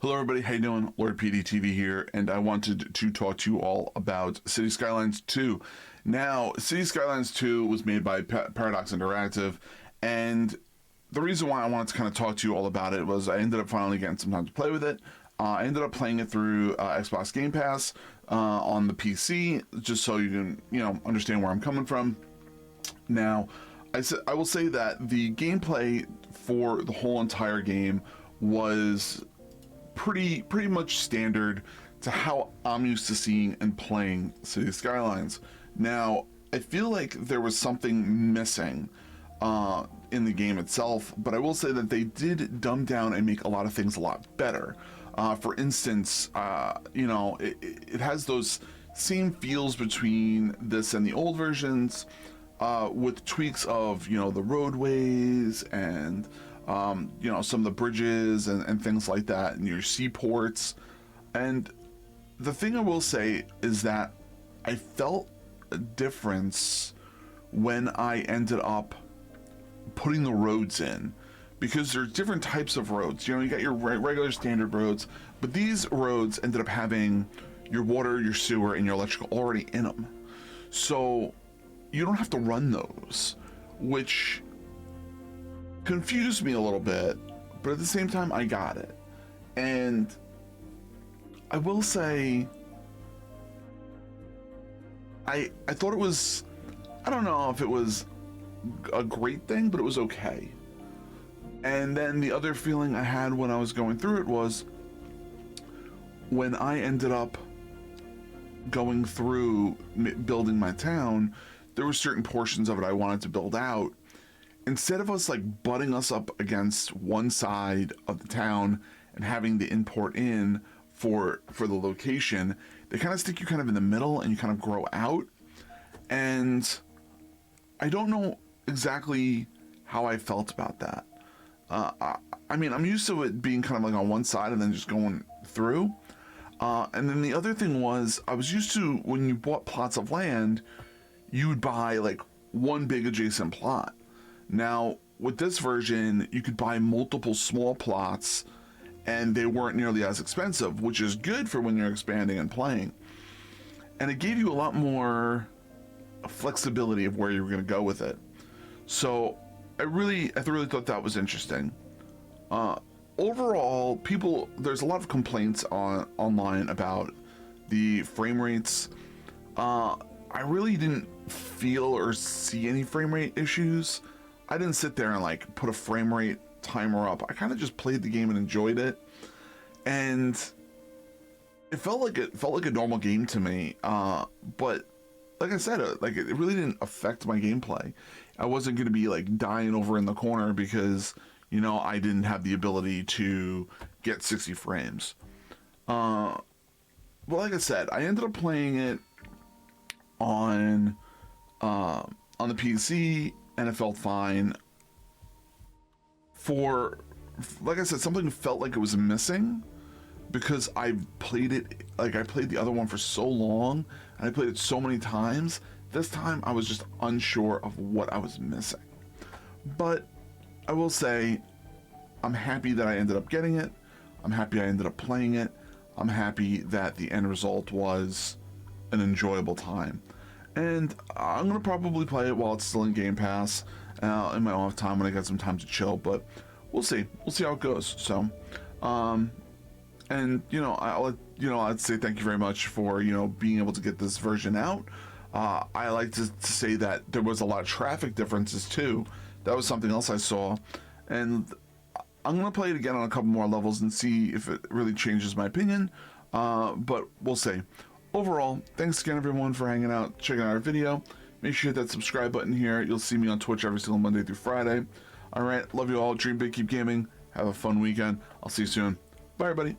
Hello everybody, how you doing? Lord PeteyTV here, and I wanted to talk to you all about City Skylines 2. Now, City Skylines 2 was made by Paradox Interactive, and the reason why I wanted to kind of talk to you all about it was I ended up finally getting some time to play with it. I ended up playing it through Xbox Game Pass on the PC, just so you can, understand where I'm coming from. Now, I will say that the gameplay for the whole entire game was pretty much standard to how I'm used to seeing and playing City Skylines. Now, I feel like there was something missing in the game itself, but I will say that they did dumb down and make a lot of things a lot better. For instance, it has those same feels between this and the old versions, with tweaks of, the roadways and some of the bridges and things like that, and your seaports. And the thing I will say is that I felt a difference when I ended up putting the roads in, because there's different types of roads. You got your regular standard roads, but these roads ended up having your water, your sewer, and your electrical already in them. So you don't have to run those, which confused me a little bit, but at the same time I got it. And I will say I thought it was, I don't know if it was a great thing, but it was okay. And then the other feeling I had when I was going through it was when I ended up going through building my town, there were certain portions of it I wanted to build out. Instead of us butting us up against one side of the town and having the import in for the location, they kind of stick you kind of in the middle and you kind of grow out. And I don't know exactly how I felt about that. I mean, I'm used to it being kind of on one side and then just going through. And then the other thing was, I was used to, when you bought plots of land, you would buy one big adjacent plot. Now, with this version, you could buy multiple small plots and they weren't nearly as expensive, which is good for when you're expanding and playing. And it gave you a lot more flexibility of where you were going to go with it. So I really thought that was interesting. Overall, there's a lot of complaints online about the frame rates. I really didn't feel or see any frame rate issues. I didn't sit there and put a frame rate timer up. I kind of just played the game and enjoyed it, and it felt like a normal game to me. But like I said, it really didn't affect my gameplay. I wasn't going to be dying over in the corner because I didn't have the ability to get 60 frames. But like I said, I ended up playing it on the PC, and it felt fine. Like I said, something felt like it was missing because I played it, I played the other one for so long and I played it so many times. This time I was just unsure of what I was missing. But I will say, I'm happy that I ended up getting it. I'm happy I ended up playing it. I'm happy that the end result was an enjoyable time. And I'm going to probably play it while it's still in Game Pass in my off time when I got some time to chill, but we'll see. We'll see how it goes. So, and, I'd say thank you very much for, being able to get this version out. I like to say that there was a lot of traffic differences too. That was something else I saw. And I'm going to play it again on a couple more levels and see if it really changes my opinion. But we'll see. Overall, thanks again everyone for hanging out, checking out our video. Make sure you hit that subscribe button here. You'll see me on Twitch every single Monday through Friday. Alright, love you all. Dream big, keep gaming. Have a fun weekend. I'll see you soon. Bye everybody.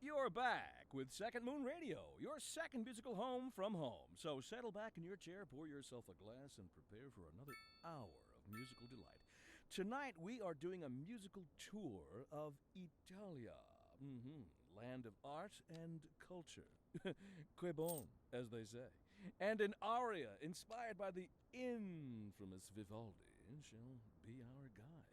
You're back with Second Moon Radio, your second musical home from home. So settle back in your chair, pour yourself a glass, and prepare for another hour of musical delight. Tonight, we are doing a musical tour of Italia. Land of art and culture. Que bon, as they say. And an aria inspired by the infamous Vivaldi shall be our guide.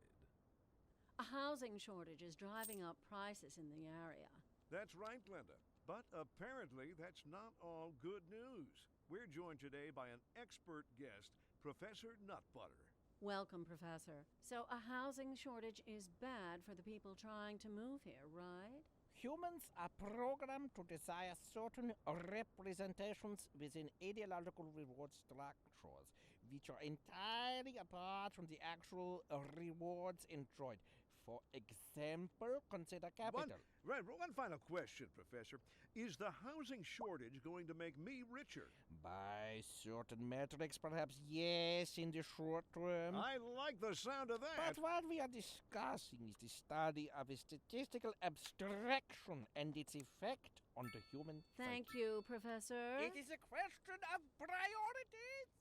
A housing shortage is driving up prices in the area. That's right, Glenda. But apparently that's not all good news. We're joined today by an expert guest, Professor Nutbutter. Welcome, Professor. So a housing shortage is bad for the people trying to move here, right? Humans are programmed to desire certain representations within ideological reward structures, which are entirely apart from the actual rewards enjoyed. For example, consider capital. One final question, Professor. Is the housing shortage going to make me richer? By certain metrics, perhaps yes, in the short term. I like the sound of that. But what we are discussing is the study of a statistical abstraction and its effect on the human Thank psyche. you, Professor. It is a question of priorities.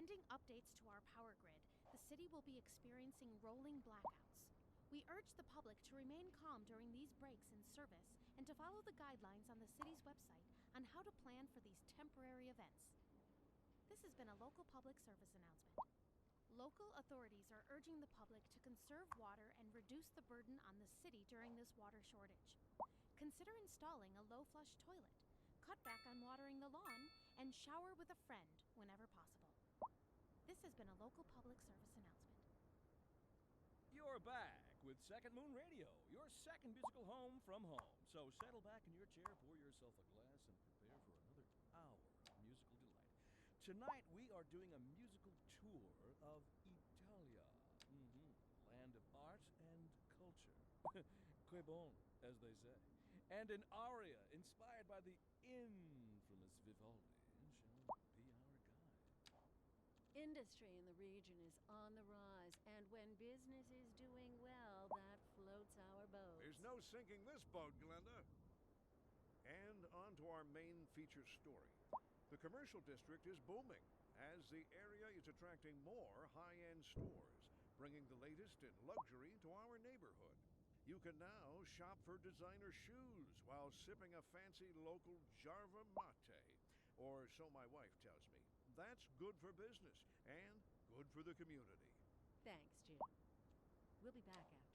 Pending updates to our power grid, the city will be experiencing rolling blackouts. We urge the public to remain calm during these breaks in service and to follow the guidelines on the city's website on how to plan for these temporary events. This has been a local public service announcement. Local authorities are urging the public to conserve water and reduce the burden on the city during this water shortage. Consider installing a low-flush toilet, cut back on watering the lawn, and shower with a friend whenever possible. This has been a local public service announcement. You're back with Second Moon Radio, your second musical home from home. So settle back in your chair, pour yourself a glass, and prepare for another hour of musical delight. Tonight we are doing a musical tour of Italia, land of art and culture. Que bon, as they say. And an aria inspired by the infamous Vivaldi shall be our guide. Industry in the region is on the rise, and when business is doing well, that floats our boat. There's no sinking this boat, Glenda. And on to our main feature story. The commercial district is booming as the area is attracting more high-end stores, bringing the latest in luxury to our neighborhood. You can now shop for designer shoes while sipping a fancy local Jarva mate, or so my wife tells me. That's good for business and good for the community. Thanks, Jim. We'll be back after